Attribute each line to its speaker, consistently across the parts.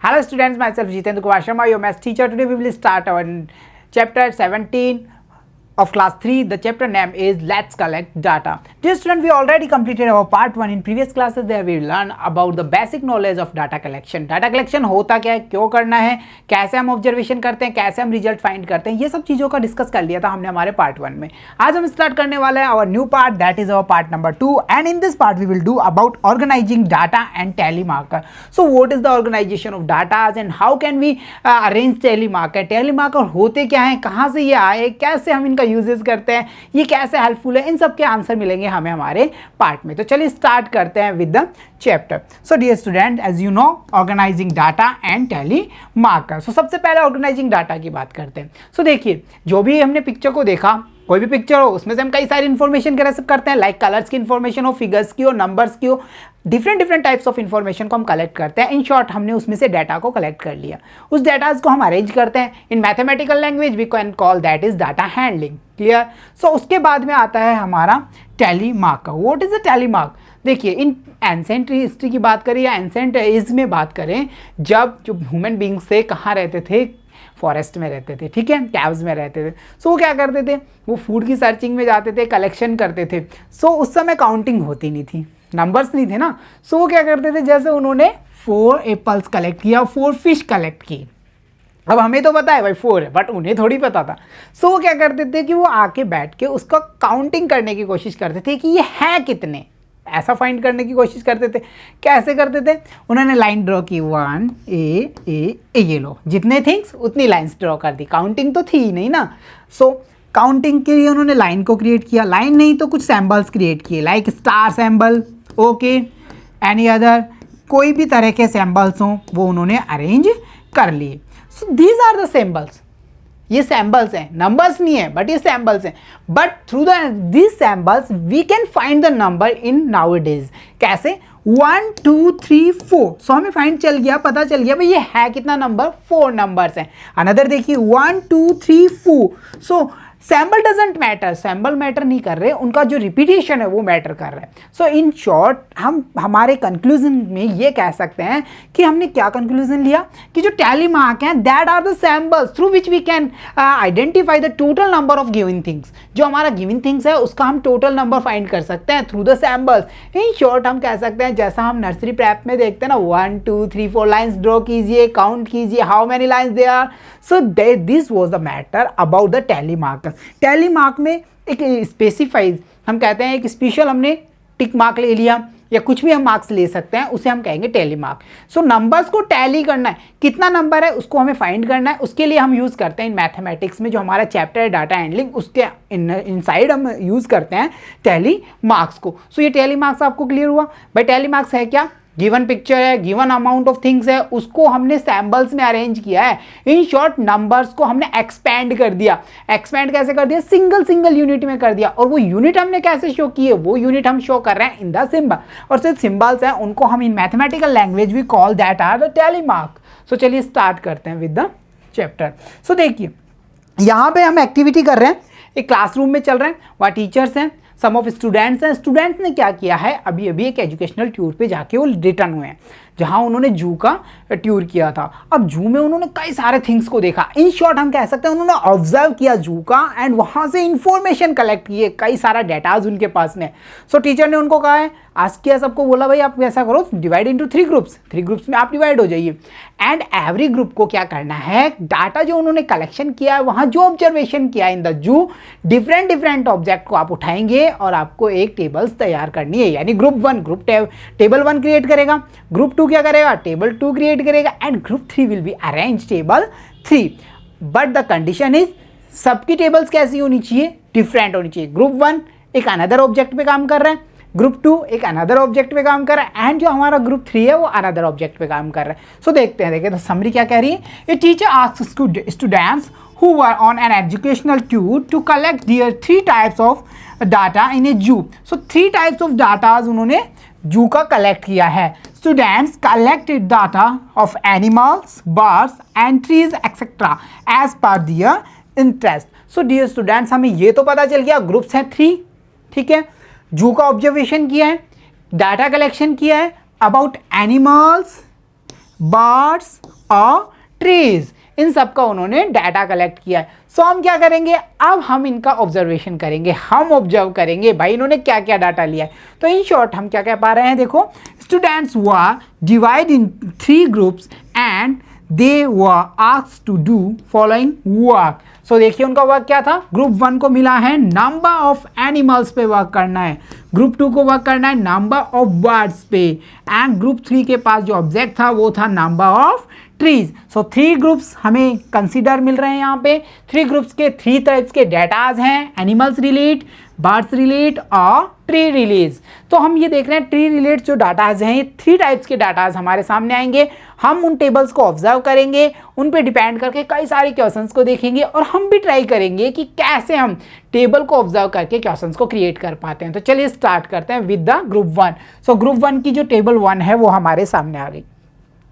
Speaker 1: Hello students, myself Jitendra Kumar Sharma, your maths teacher. Today we will start our chapter 17 of class 3. The chapter name is Let's Collect Data. Dear student, we already completed our part 1 in previous classes. There we learn about the basic knowledge of data collection. Data collection होता क्या है, क्यों करना है, कैसे हम observation करते हैं, कैसे हम रिजल्ट फाइंड करते हैं, ये सब चीज़ों का डिस्कस कर लिया था हमने हमारे पार्ट 1 में. आज हम स्टार्ट करने वाले हैं our new part, that is our part number 2, and in this part we will do about organizing data and tally marker. So what is the organization of data and how can we arrange tally marker? Tally marker होते क्या हैं, कहाँ से ये आए, कैसे हम इनका यूजेस करते हैं, ये कैसे हेल्पफुल है, इन सब के आंसर मिलेंगे हमें हमारे पार्ट में. तो चलिए स्टार्ट करते हैं with the chapter. So dear student, as you know, organising data and tally marker. So सबसे पहले ऑर्गेनाइजिंग डाटा की बात करते हैं. सो देखिए, जो भी हमने पिक्चर को देखा, कोई भी पिक्चर हो उसमें से हम कई सारी इन्फॉर्मेशन कैसे करते हैं, लाइक कलर्स की इन्फॉर्मेशन हो, फिगर्स की हो, नंबर्स की हो, डिफरेंट टाइप्स ऑफ इन्फॉर्मेशन को हम कलेक्ट करते हैं. इन शॉर्ट, हमने उसमें से डाटा को कलेक्ट कर लिया. उस डाटाज को हम अरेंज करते हैं. In mathematical language we can call that is data handling. Clear. So उसके बाद में आता है हमारा tally marker. What is a tally mark? देखिए, इन एंसेंट हिस्ट्री की बात करें या एंसेंट एज में बात करें, जब जो ह्यूमन बींग्स थे कहाँ रहते थे, फॉरेस्ट में रहते थे, ठीक है, कैव्स में रहते थे. सो वो क्या करते थे, वो फूड की सर्चिंग में जाते थे, कलेक्शन करते थे. सो उस समय काउंटिंग होती नहीं थी, नंबर्स नहीं थे ना. सो वो क्या करते थे, जैसे उन्होंने 4 एप्पल्स कलेक्ट किया, 4 फिश कलेक्ट की. अब हमें तो पता है भाई 4 है, बट उन्हें थोड़ी पता था. सो वो क्या करते थे कि वो आके बैठ के उसका काउंटिंग करने की कोशिश करते थे कि ये हैं कितने, ऐसा फाइंड करने की कोशिश करते थे. कैसे करते थे, उन्होंने लाइन ड्रॉ की, 1 ए, ये लो, जितने थिंग्स उतनी लाइंस ड्रॉ कर दी. काउंटिंग तो थी ही नहीं ना. सो काउंटिंग के लिए उन्होंने लाइन को क्रिएट किया. लाइन नहीं तो कुछ सैम्बल्स क्रिएट किए, like star sample, okay, any other, कोई भी तरह के सैम्बल्स हों वो उन्होंने अरेंज कर लिए. So these are the symbols. ये सैम्बल्स हैं, नंबर्स नहीं है, बट ये सैम्बल्स हैं. But through this symbols we can find the number in nowadays. कैसे? 1 2 3 4. सो हमें फाइंड चल गया, पता चल गया भाई ये है कितना नंबर, 4 नंबर्स हैं. अनदर देखिए, 1 2 3 4. सो sample doesn't matter, sample matter नहीं कर रहे, उनका जो रिपीटेशन है वो मैटर कर रहा है. सो इन शॉर्ट, हम हमारे कंक्लूजन में ये कह सकते हैं कि हमने क्या कंक्लूजन लिया कि जो टैली मार्क हैं that are the symbols through which we can identify the total number of given things. जो हमारा गिवन थिंग्स है उसका हम टोटल नंबर फाइंड कर सकते हैं through the symbols. In short हम कह सकते हैं, जैसा हम नर्सरी प्रैप में देखते हैं ना, 1 2 3 4 लाइन्स ड्रॉ कीजिए, काउंट कीजिए how many lines they are. So this was the matter about the tally marker. Tally mark में एक स्पेसिफाइज, हम कहते हैं एक स्पेशल हमने टिक मार्क ले लिया, या कुछ भी हम मार्क्स ले सकते हैं, उसे हम कहेंगे टैली मार्क. सो नंबर्स को टैली करना है, कितना नंबर है उसको हमें फाइंड करना है. उसके लिए हम यूज़ करते हैं इन मैथमेटिक्स में जो हमारा चैप्टर है डाटा हैंडलिंग, उसके इनसाइड हम यूज़ करते हैं टैली मार्क्स को. सो ये टैली मार्क्स आपको क्लियर हुआ भाई. टैली मार्क्स है क्या, गिवन पिक्चर है, गिवन अमाउंट ऑफ थिंग्स है, उसको हमने सैम्बल्स में अरेंज किया है. इन शॉर्ट, नंबर्स को हमने एक्सपैंड कर दिया. एक्सपैंड कैसे कर दिया, सिंगल यूनिट में कर दिया. और वो यूनिट हमने कैसे शो की है, वो यूनिट हम शो कर रहे हैं इन द सिंबल. और सिर्फ सिंबल्स हैं, उनको हम in mathematical language we call that are the tally mark. So चलिए स्टार्ट करते हैं विद द चैप्टर. सो देखिए, यहाँ पे हम एक्टिविटी कर रहे हैं, एक क्लासरूम में चल रहे हैं, वहाँ टीचर्स हैं, सम ऑफ स्टूडेंट्स हैं. स्टूडेंट्स ने क्या किया है, अभी एक एजुकेशनल टूर पे जाके वो रिटर्न हुए हैं, जहाँ उन्होंने जू का टूर किया था. अब जू में उन्होंने कई सारे थिंग्स को देखा. इन शॉर्ट हम कह सकते हैं उन्होंने ऑब्जर्व किया जू का, एंड वहाँ से इंफॉर्मेशन कलेक्ट किए, कई सारा डेटाज उनके पास में. सो टीचर ने उनको कहा है, आज किया, सबको बोला भाई आप ऐसा करो, डिवाइड इनटू 3 ग्रुप्स. 3 ग्रुप्स में आप डिवाइड हो जाइए, एंड एवरी ग्रुप को क्या करना है, डाटा जो उन्होंने कलेक्शन किया है, वहाँ जो ऑब्जर्वेशन किया है इन द जू, डिफरेंट ऑब्जेक्ट को आप उठाएंगे और आपको एक टेबल्स तैयार करनी है. यानी ग्रुप 1 टेबल 1 क्रिएट करेगा, ग्रुप 2 क्या करेगा, टेबल 2 क्रिएट करेगा, and group 3 will be arrange table 3. But the condition is, सबकी टेबल्स कैसी होनी चाहिए, डिफरेंट होनी चाहिए. ग्रुप 1 एक अनदर ऑब्जेक्ट पे काम कर रहा है, ग्रुप 2 एक अनदर ऑब्जेक्ट पे काम कर रहा है, एंड जो हमारा ग्रुप 3 है वो अनदर ऑब्जेक्ट पे काम कर रहा है. सो देखते हैं, देखिए तो समरी क्या कह रही है. A teacher asks students who were on an educational tour to collect their 3 types of data in a zoo. So 3 types of data उन्होंने जू का कलेक्ट किया है. Students collected data of animals, birds and trees etc. as per their interest. So dear students, हमें ये तो पता चल गया ग्रुप्स हैं 3, ठीक है, जू का ऑब्जर्वेशन किया है, डाटा कलेक्शन किया है अबाउट एनिमल्स, बर्ड्स और ट्रीज, इन सब का उन्होंने डाटा कलेक्ट किया है। सो हम क्या करेंगे, अब हम इनका ऑब्जर्वेशन करेंगे, हम ऑब्जर्व करेंगे भाई इन्होंने क्या क्या डाटा लिया है। तो इन शॉर्ट हम क्या कह पा रहे हैं, देखो students were divide in 3 groups and they were asked to do following work. So देखिए उनका वर्क क्या था, ग्रुप 1 को मिला है नंबर ऑफ एनिमल्स पे वर्क करना है, ग्रुप 2 को वर्क करना है नंबर ऑफ बर्ड्स पे, एंड ग्रुप 3 के पास जो ऑब्जेक्ट था वो था number of trees. So 3 groups हमें कंसीडर मिल रहे हैं यहाँ पे। 3 ग्रुप्स के 3 टाइप्स के डेटाज हैं, एनिमल्स रिलेट, बर्ड्स रिलेट और ट्री रिलीज। तो हम ये देख रहे हैं ट्री रिलेट जो डाटाज हैं ये 3 टाइप्स के डाटाज हमारे सामने आएंगे। हम उन टेबल्स को ऑब्जर्व करेंगे, उन पे डिपेंड करके कई सारे क्वेश्चंस को देखेंगे और हम भी ट्राई करेंगे कि कैसे हम टेबल को ऑब्जर्व करके क्वेश्चंस को क्रिएट कर पाते हैं। तो चलिए स्टार्ट करते हैं with the group 1। So group 1 की जो टेबल 1 है वो हमारे सामने आ गई।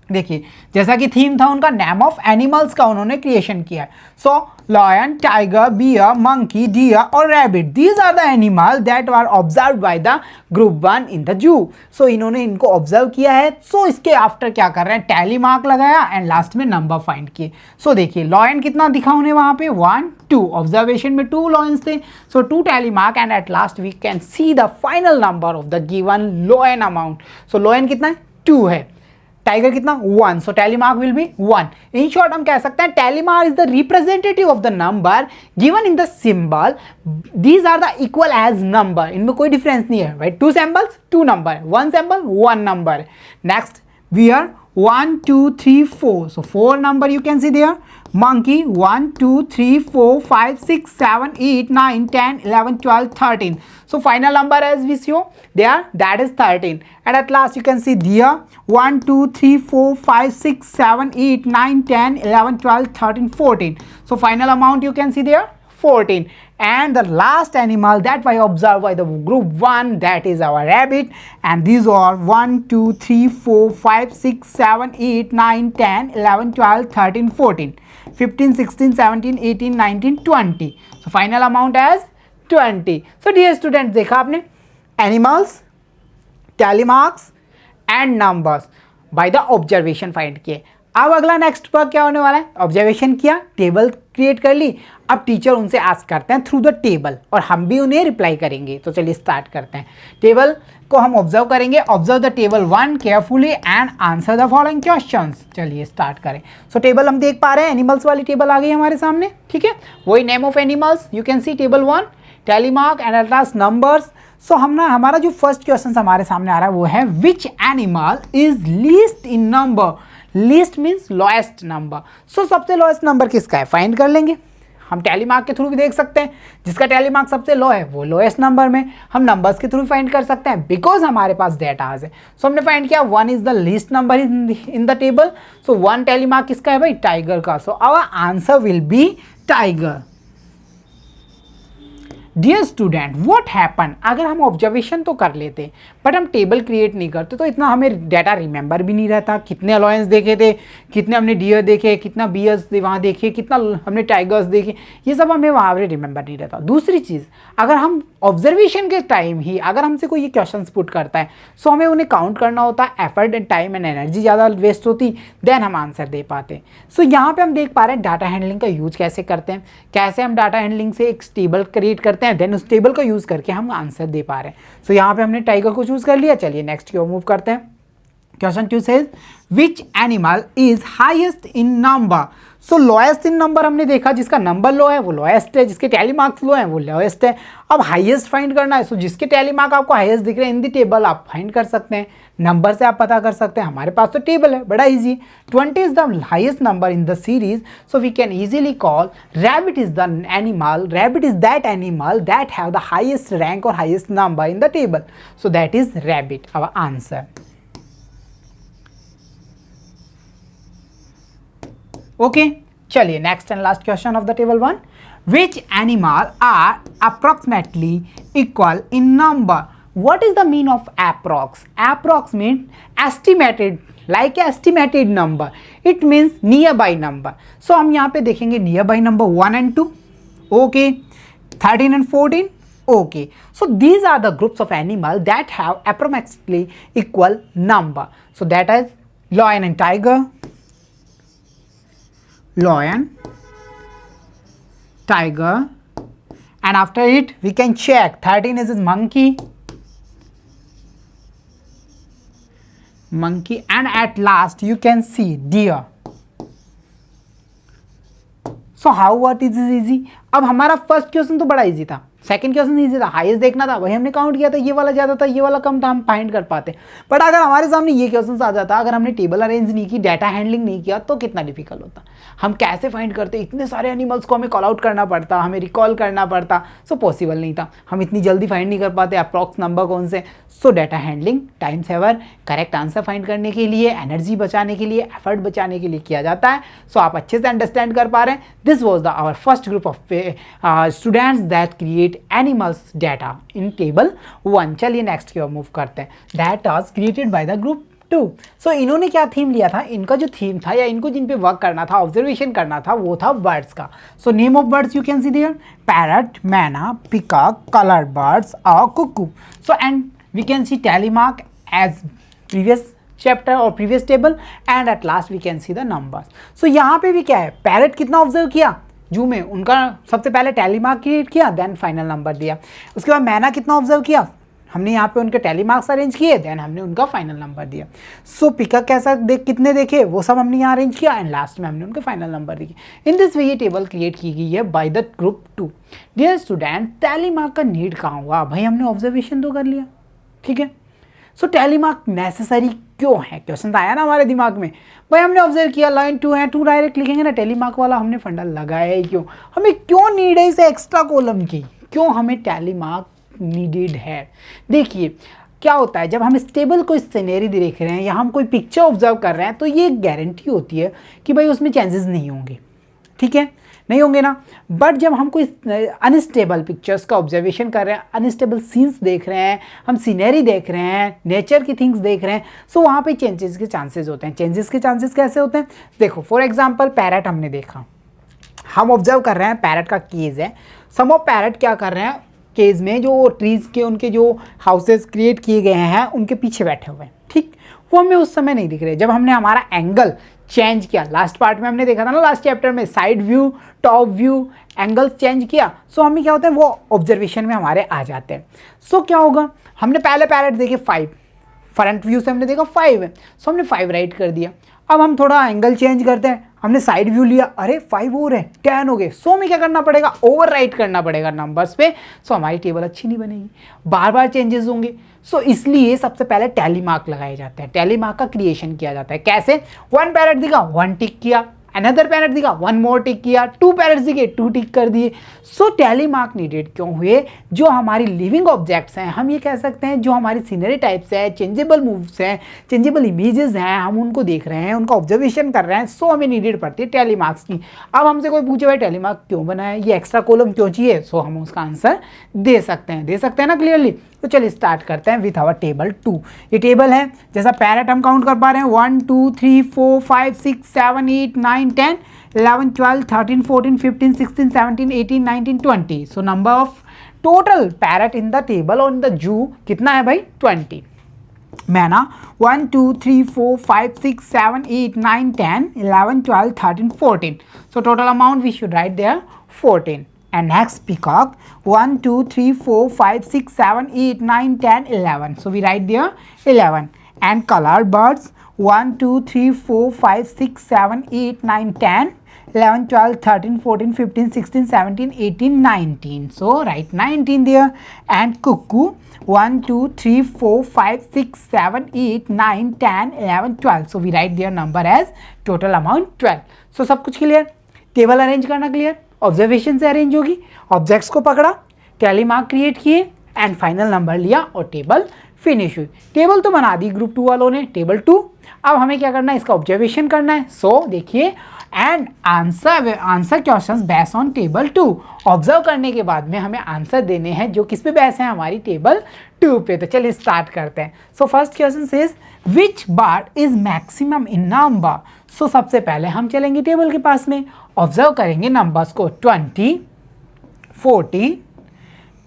Speaker 1: देखिए जैसा कि थीम था उनका नेम ऑफ एनिमल्स का उन्होंने क्रिएशन किया है। So lion, tiger, bear, monkey, deer और rabbit, these are the animal that are observe by the group 1 in the zoo. So इन्होंने इनको ऑब्जर्व किया है। सो इसके आफ्टर क्या कर रहे हैं, टैली मार्क लगाया एंड लास्ट में नंबर फाइंड किए। सो देखिए लायन कितना दिखा उन्हें वहां पे 1 2, ऑब्जर्वेशन में 2 लायंस थे। So 2 tally mark and at last we can see the final number of the given lion amount. So lion कितना है, 2 है, टाइगर कितना 1, so tally mark will be 1। In short हम कह सकते हैं tally mark is the representative of the number given in the symbol, these are the equal as number, इनमें कोई डिफरेंस नहीं है, right. 2 samples 2 number, 1 sample 1 number. Next we are 1 2 3 4, so 4 number you can see there. Monkey 1 2 3 4 5 6 7 8 9 10 11 12 13. So final number as we show there, that is 13. And at last you can see deer 1 2 3 4 5 6 7 8 9 10 11 12 13 14. So final amount you can see there 14. And the last animal that I observed by the group 1, that is our rabbit. And these are 1 2 3 4 5 6 7 8 9 10 11 12 13 14 15 16 17 18 19 20. So final amount as 20. So dear students, देखा आपने animals, tally marks and numbers by the observation find किए। अब अगला next work क्या होने वाला है, observation किया, टेबल क्रिएट कर ली, अब टीचर उनसे आस्क करते हैं थ्रू द टेबल और हम भी उन्हें रिप्लाई करेंगे। तो चलिए स्टार्ट करते हैं। टेबल को हम ऑब्जर्व करेंगे, observe the table 1 carefully and answer the following questions. चलिए स्टार्ट करें। सो टेबल हम देख पा रहे हैं, एनिमल्स वाली टेबल आ गई हमारे सामने, ठीक है। वही name of animals you can see table 1, tally mark and at last numbers. So हमारा जो फर्स्ट क्वेश्चन हमारे सामने आ रहा है वो है which animal is least in number. Least means lowest number. So सबसे लोएस्ट नंबर किसका है, फाइंड कर लेंगे। हम टैली मार्क के थ्रू भी देख सकते हैं, जिसका टैली मार्क सबसे लो है वो लोएस्ट नंबर में। हम नंबर्स के थ्रू फाइंड कर सकते हैं बिकॉज हमारे पास डेटाज है। सो हमने फाइंड किया 1 is the least number in the table. So 1 tally mark किसका है भाई, टाइगर का। So our answer will be tiger. Dear student, what happen, अगर हम ऑब्जर्वेशन तो कर लेते बट हम टेबल क्रिएट नहीं करते तो इतना हमें डाटा रिमेंबर भी नहीं रहता। कितने अलायंस देखे थे, कितने हमने डियर देखे, कितना बियर्स वहाँ देखे, कितना हमने टाइगर्स देखे, ये सब हमें वहाँ पर रिमेंबर नहीं रहता। दूसरी चीज़, अगर हम ऑब्जर्वेशन के टाइम ही अगर हमसे कोई ये क्वेश्चन पुट करता है सो हमें उन्हें काउंट करना होता है, effort and time and energy ज़्यादा वेस्ट होती, देन हम आंसर दे पाते। सो यहाँ पे हम देख पा रहे हैं डाटा हैंडलिंग का यूज कैसे करते हैं, कैसे हम डाटा हैंडलिंग से एक टेबल क्रिएट करते हैं, देन उस टेबल का यूज़ करके हम आंसर दे पा रहे हैं। सो यहाँ पे हमने टाइगर को चूज़ कर लिया। चलिए नेक्स्ट की ओर मूव करते हैं। Question 2 says which animal is highest in number. So lowest in number हमने देखा, जिसका नंबर लो है वो लोएस्ट है, जिसके टैली मार्क्स लो है वो लोएस्ट है। अब हाईएस्ट फाइंड करना है, सो जिसके टैली मार्क आपको हाईएस्ट दिख रहे हैं इन द टेबल आप फाइंड कर सकते हैं, नंबर से आप पता कर सकते हैं। हमारे पास तो टेबल है, बड़ा easy. 20 is the highest number in the series, so we can easily call rabbit is the animal, rabbit is that animal that have the highest rank और highest number in the table. So that is rabbit, our answer. Okay, चलिए next and last question of the table 1। Which animal are approximately equal in number. What is the mean of approx? Approx means estimated, like estimated number. It means nearby number. So हम यहाँ पे देखेंगे nearby number 1 and 2. Okay. 13 and 14. Okay. So these are the groups of animal that have approximately equal number. So that is lion and tiger, lion, tiger, and after it we can check 13 is monkey, and at last you can see deer. So how what is easy? अब हमारा first question तो बड़ा easy था, second question easy था, highest देखना था, वही हमने काउंट किया था, ये वाला ज़्यादा था, ये वाला कम था, हम फाइंड कर पाते। बट अगर हमारे सामने ये क्वेश्चन आ जाता, अगर हमने टेबल अरेंज नहीं की, डाटा हैंडलिंग नहीं किया, तो कितना डिफिकल्ट होता। हम कैसे फाइंड करते, इतने सारे एनिमल्स को हमें कॉल आउट करना पड़ता, हमें रिकॉल करना पड़ता, सो पॉसिबल नहीं था, हम इतनी जल्दी फाइंड नहीं कर पाते अप्रॉक्स नंबर कौन से। So data handling time saver, correct answer find करने के लिए, एनर्जी बचाने के लिए, एफर्ट बचाने के लिए किया जाता है। सो आप अच्छे से अंडरस्टैंड कर पा रहे हैं। This was the our first group of students that create animals data in table 1। चलिए नेक्स्ट की ओर मूव करते हैं। That was created by the group 2। So इन्होंने क्या थीम लिया था, इनका जो थीम था या इनको जिन पे वर्क करना था, ऑब्जर्वेशन करना था, वो था बर्ड्स का। So name of birds you can see there, parrot, myna, peacock, colour birds और cuckoo. So and we can see tally mark as previous chapter और previous table, and at last we can see the numbers. So यहाँ पे भी क्या है, parrot कितना observe किया जू में, उनका सबसे पहले टेलीमार्क क्रिएट किया, देन फाइनल नंबर दिया। उसके बाद मैना कितना ऑब्जर्व किया, हमने यहाँ पे उनके टेलीमार्क्स अरेंज किए, देन हमने उनका फाइनल नंबर दिया। सो पिकअप कैसा कितने देखे, वो सब हमने यहाँ अरेंज किया, एंड लास्ट में हमने उनके फाइनल नंबर दिए। इन दिस वे ये टेबल क्रिएट की गई है by the group 2। Dear student, tally mark का नीड कहाँ हुआ, भाई हमने ऑब्जर्वेशन तो कर लिया, ठीक है। सो टेलीमार्क नेसेसरी क्यों है, क्वेश्चन आया ना हमारे दिमाग में, भाई हमने ऑब्जर्व किया लाइन 2 है, 2 डायरेक्ट लिखेंगे ना, टेलीमार्क वाला हमने फंडा लगाया ही क्यों, हमें क्यों नीड है इसे एक्स्ट्रा कॉलम की, क्यों हमें टेलीमार्क नीडेड है। देखिए क्या होता है, जब हम इस टेबल को इस सिनेरी देख रहे हैं या हम कोई पिक्चर ऑब्जर्व कर रहे हैं, तो ये गारंटी होती है कि भाई उसमें चेंजेस नहीं होंगे, ठीक है, नहीं होंगे ना। बट जब हम कोई अनस्टेबल पिक्चर्स का ऑब्जर्वेशन कर रहे हैं, अनस्टेबल सीन्स देख रहे हैं, हम सीनरी देख रहे हैं, नेचर की थिंग्स देख रहे हैं, सो वहाँ पे चेंजेस के चांसेस होते हैं। चेंजेस के चांसेस कैसे होते हैं, देखो फॉर एग्जांपल पैरट हमने देखा, हम ऑब्जर्व कर रहे हैं पैरट का केज है, सम ऑफ पैरट क्या कर रहे हैं, केज में जो ट्रीज के उनके जो हाउसेस क्रिएट किए गए हैं उनके पीछे बैठे हुए हैं, ठीक, वो हमें उस समय नहीं दिख रहे। जब हमने हमारा एंगल चेंज किया, लास्ट पार्ट में हमने देखा था ना, लास्ट चैप्टर में side view, top view, angle change किया, सो हमें क्या होता है, वो ऑब्जर्वेशन में हमारे आ जाते हैं। सो क्या होगा, हमने पहले पैरट देखे 5, फ्रंट व्यू से हमने देखा 5 है, सो हमने 5 राइट कर दिया। अब हम थोड़ा एंगल चेंज करते हैं, हमने साइड व्यू लिया, अरे 5 और है, 10 हो गए, सो हमें क्या करना पड़ेगा, ओवर राइट करना पड़ेगा नंबर्स पे, सो हमारी टेबल अच्छी नहीं बनेगी, बार बार चेंजेस होंगे। सो इसलिए सबसे पहले टेलीमार्क लगाए जाते हैं, टेलीमार्क का क्रिएशन किया जाता है। कैसे, 1 पैरट दिखा 1 टिक किया, अनदर पैरट दिखा 1 मोर टिक किया, 2 पैरट्स दिखे 2 टिक कर दिए। सो टेलीमार्क नीडेड क्यों हुए, जो हमारी लिविंग ऑब्जेक्ट्स हैं, हम ये कह सकते हैं जो हमारी सीनरी टाइप्स है, चेंजेबल मूव्स हैं, चेंजेबल इमेजेस हैं, हम उनको देख रहे हैं, उनका ऑब्जर्वेशन कर रहे हैं, सो हमें नीडेड पड़ती है टेलीमार्क्स की। अब हमसे कोई पूछे भाई टेलीमार्क क्यों बना है, ये एक्स्ट्रा कॉलम क्यों चाहिए, सो हम उसका आंसर दे सकते हैं ना क्लियरली। तो चलिए स्टार्ट करते हैं विथ आवर टेबल 2। ये टेबल है, जैसा पैरट हम काउंट कर पा रहे हैं 1 2 3 4 5 6 7 8 9 10 11 12 13 14 15 16 17 18 19 20। So number of total parrot in the table और इन द जू कितना है भाई, 20। मैना 1 2 3 4 5 6 7 8 9 10 11 12 13 14। So total amount we should write there 14. And next peacock 1 2 3 4 5 6 7 8 9 10 11. So we write there 11. And colored birds 1 2 3 4 5 6 7 8 9 10 11 12 13 14 15 16 17 18 19. So write 19 there. And cuckoo 1 2 3 4 5 6 7 8 9 10 11 12. So we write their number as total amount 12. So सब कुछ clear, table arrange करना clear, observation से arrange होगी, objects को पकड़ा, टेलीमार्क create किए, and final number लिया और टेबल फिनिश हुई। टेबल तो बना दी ग्रुप 2 वालों ने, टेबल 2। अब हमें क्या करना है, इसका ऑब्जर्वेशन करना है। सो देखिए and answer questions based on table 2। Observe करने के बाद में हमें आंसर देने हैं जो किस पे बेस है, हमारी टेबल 2 पे। तो चलिए स्टार्ट करते हैं। So first question says which bird is maximum in number. So सबसे पहले हम चलेंगे टेबल के पास में, ऑब्जर्व करेंगे नंबर्स को 20 40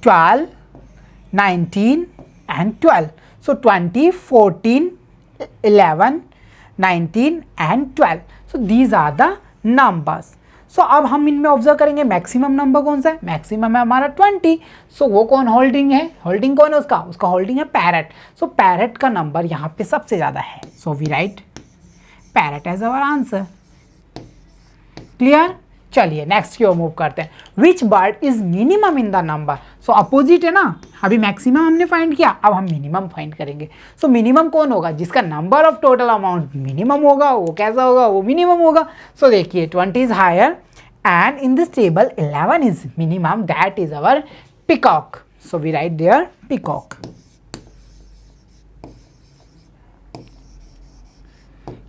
Speaker 1: 12 19 and 12। So 20 14 11 19 and 12. So these are the numbers. So अब हम इनमें ऑब्जर्व करेंगे मैक्सिमम नंबर कौन सा है, मैक्सिमम है हमारा 20. सो वो कौन होल्डिंग है, होल्डिंग कौन है उसका होल्डिंग है पैरट. सो पैरट का नंबर यहाँ पे सबसे ज़्यादा है. So we write parrot as our answer. Clear. चलिए नेक्स्ट की ओर मूव करते हैं. Which bird is minimum in the number. So opposite है ना, अभी मैक्सिमम हमने फाइंड किया, अब हम मिनिमम फाइंड करेंगे. सो मिनिमम कौन होगा, जिसका number of total amount minimum होगा, वो कैसा होगा, वो मिनिमम होगा. सो देखिए 20 is higher and in this table 11 is minimum, that is our peacock. So we write there peacock.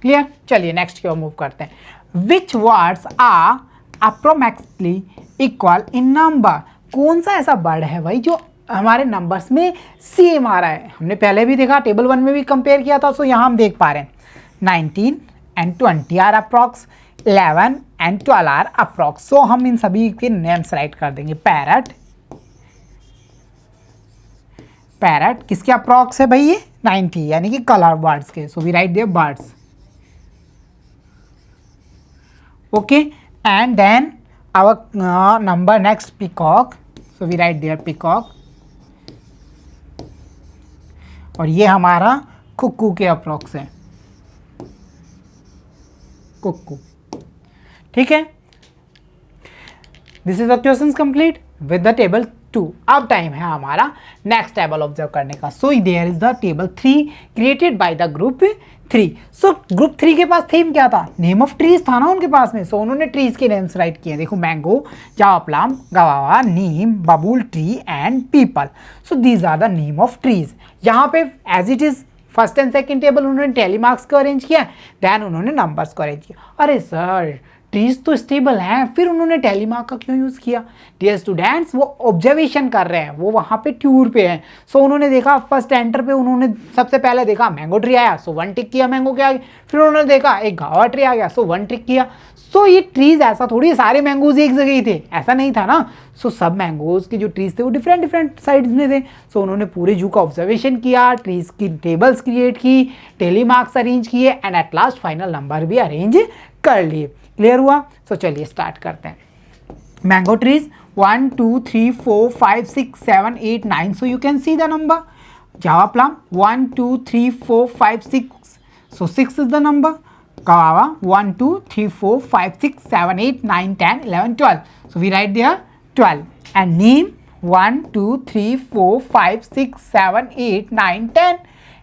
Speaker 1: Clear. चलिए नेक्स्ट की ओर मूव करते हैं. Which words are approximately equal in number. कौन सा ऐसा वर्ड है भाई जो हमारे नंबर्स में सेम आ रहा है. हमने पहले भी देखा, टेबल 1 में भी कंपेयर किया था. सो यहाँ हम देख पा रहे हैं 19 and 20 are approx, 11 and 12 are approx. So हम इन सभी के नेम्स राइट कर देंगे. पैरट, पैरट किसके अप्रॉक्स है भाई, ये 90 यानी कि कलर बर्ड्स के. So we write there birds. Okay. And then our number next peacock. So we write there peacock. और ये हमारा कुक्कू के अप्रॉक्स है, कुक्कू. ठीक है. This is the question complete with the table 2. अब टाइम है हमारा नेक्स्ट टेबल ऑब्जर्व करने का. So there is the table 3 created by the group 3. So group 3 के पास थीम क्या था, नेम ऑफ ट्रीज था ना उनके पास में. सो उन्होंने ट्रीज के नेम्स राइट किए. देखो mango, Java plum, guava, neem, babul tree and peepal. So these are the name of trees. यहाँ पे as it is first and second table उन्होंने टेली मार्क्स को अरेंज किया, देन उन्होंने नंबर्स को अरेंज किया. अरे सर ट्रीज तो स्टेबल हैं, फिर उन्होंने टेली मार्क का क्यों यूज़ किया. डियर स्टूडेंट्स, वो ऑब्जर्वेशन कर रहे हैं, वो वहाँ पे टूर पे हैं. सो उन्होंने देखा फर्स्ट एंटर पे उन्होंने सबसे पहले देखा मैंगो ट्री आया, सो 1 टिक किया मैंगो के आगे. फिर उन्होंने देखा एक गावा ट्री आ गया, सो 1 टिक किया. सो ये ट्रीज ऐसा थोड़ी सारे मैंगोज एक जगह ही थे, ऐसा नहीं था ना. सो सब मैंगोज के जो ट्रीज थे वो डिफरेंट डिफरेंट साइड्स में थे. सो उन्होंने पूरे जू का ऑब्जर्वेशन किया, ट्रीज की टेबल्स क्रिएट की, टेली मार्क्स अरेंज किए and at last final number भी अरेंज कर लिए. क्लियर हुआ. सो चलिए स्टार्ट करते हैं. Mango trees 1 2 3 4 5 6 7 8 9. So you can see the number. Java plum 1 2 3 4 5 6. So 6 is the number. Guava 1 2 3 4 5 6 7 8 9 10 11 12. So we write there 12. And neem 1 2 3 4 5 6 7 8 9 10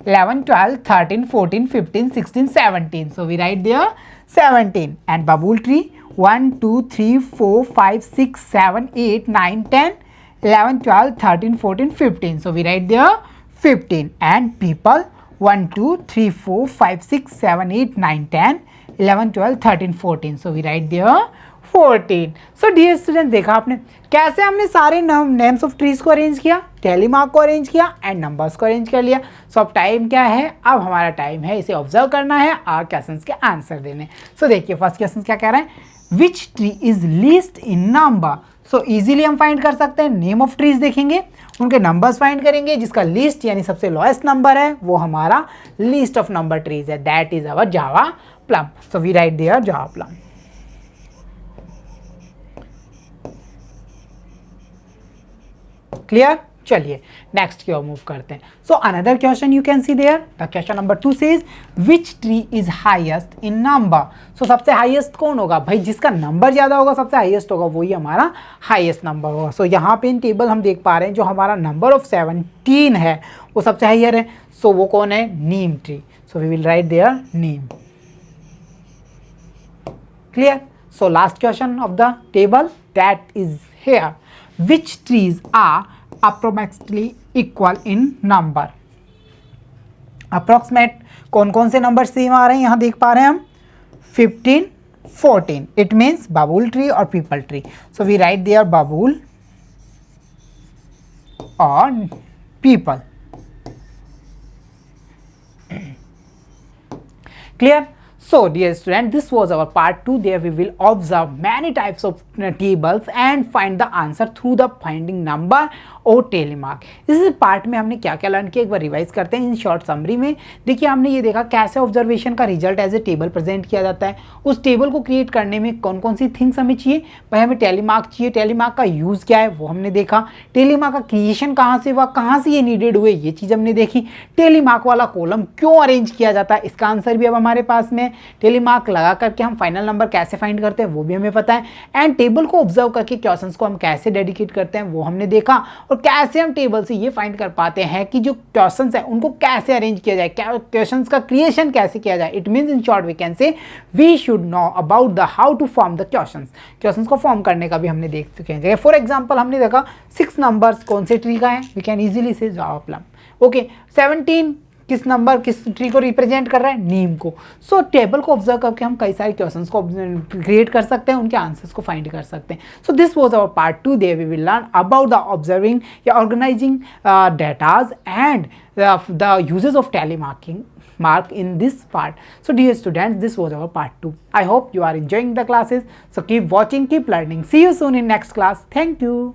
Speaker 1: 11 12 13 14 15 16 17. So we write there 17. And babul tree 1 2 3 4 5 6 7 8 9 10 11 12 13 14 15. So we write there 15. And people 1 2 3 4 5 6 7 8 9 10 11 12 13 14. So we write there 14. So dear students, देखा आपने कैसे हमने सारे names of trees को arrange किया, tele mark को arrange किया and numbers को अरेंज कर लिया. सो अब टाइम क्या है, अब हमारा टाइम है इसे ऑब्जर्व करना है और क्वेश्चंस के आंसर देने. सो देखिए फर्स्ट क्वेश्चन क्या कह रहा है, विच tree is least in number. So easily हम फाइंड कर सकते हैं. नेम ऑफ ट्रीज देखेंगे, उनके नंबर्स फाइंड करेंगे, जिसका लीस्ट यानी सबसे लोएस्ट नंबर है वो हमारा लीस्ट ऑफ नंबर ट्रीज है, that is our Java plum. So we write there Java plum. Clear. चलिए नेक्स्ट की ओर मूव करते हैं. So another question you can see there. The question number 2 says which tree is highest in number. So सबसे highest कौन होगा भाई, जिसका नंबर ज़्यादा होगा सबसे हाईएस्ट होगा, वही हमारा हाईएस्ट नंबर होगा. सो यहाँ पे इन टेबल हम देख पा रहे हैं जो हमारा नंबर ऑफ 17 है वो सबसे हाईयर है. सो वो कौन है, neem tree. So we will write there neem. Clear. So last question of the table that is here, which trees are approximately equal in number. Approximate कौन कौन से नंबर सेम आ रहे हैं यहाँ देख पा रहे हैं हम, 15 14. इट मीन्स बबूल ट्री और peepal tree. So we write there babul और peepal. Clear. So dear student, this was our part 2. There we will observe many types of tables and find the answer through the finding number और टेलीमार्क। इस part में हमने क्या क्या learn किया एक बार revise करते हैं इन शॉर्ट समरी में। देखिए हमने ये देखा कैसे ऑब्जर्वेशन का result as a table present किया जाता है। उस टेबल को क्रिएट करने में कौन कौन सी थिंग्स हमें चाहिए, भाई हमें टेलीमार्क चाहिए, टेलीमार्क का यूज़ क्या है वो हमने देखा, टेलीमार्क का क्रिएशन कहाँ से हुआ, कहाँ से ये नीडेड हुए ये चीज़ हमने देखी, टेलीमार्क वाला कॉलम क्यों अरेंज किया जाता है इसका आंसर भी अब हमारे पास में, टेलीमार्क लगा करके हम फाइनल नंबर कैसे फाइंड करते हैं वो भी हमें पता है, एंड टेबल को ऑब्जर्व करके क्वेश्चंस को हम कैसे डेडिकेट करते हैं वो हमने देखा, और कैसे हम टेबल से ये फाइंड कर पाते हैं कि जो क्वेश्चंस है उनको कैसे अरेंज किया जाए, क्या क्वेश्चंस का क्रिएशन कैसे किया जाए। It means in short we can say we should know about the how to form the questions को फॉर्म करने का भी हमने देख चुके हैं। फॉर एग्जांपल हमने देखा 6 नंबर्स कौन से ट्री का है, वी कैन इजीली से जावा प्लम। ओके 17 किस नंबर किस ट्री को रिप्रेजेंट कर रहा है, नीम को। सो टेबल को ऑब्जर्व करके हम कई सारे क्वेश्चंस को क्रिएट कर सकते हैं, उनके आंसर्स को फाइंड कर सकते हैं। So this was our part 2। There we will learn about the observing या organizing datas and the uses of telemark in this part. So dear students, this was our part 2. I hope you are enjoying the classes. So keep watching, keep learning. See you soon in next class. Thank you.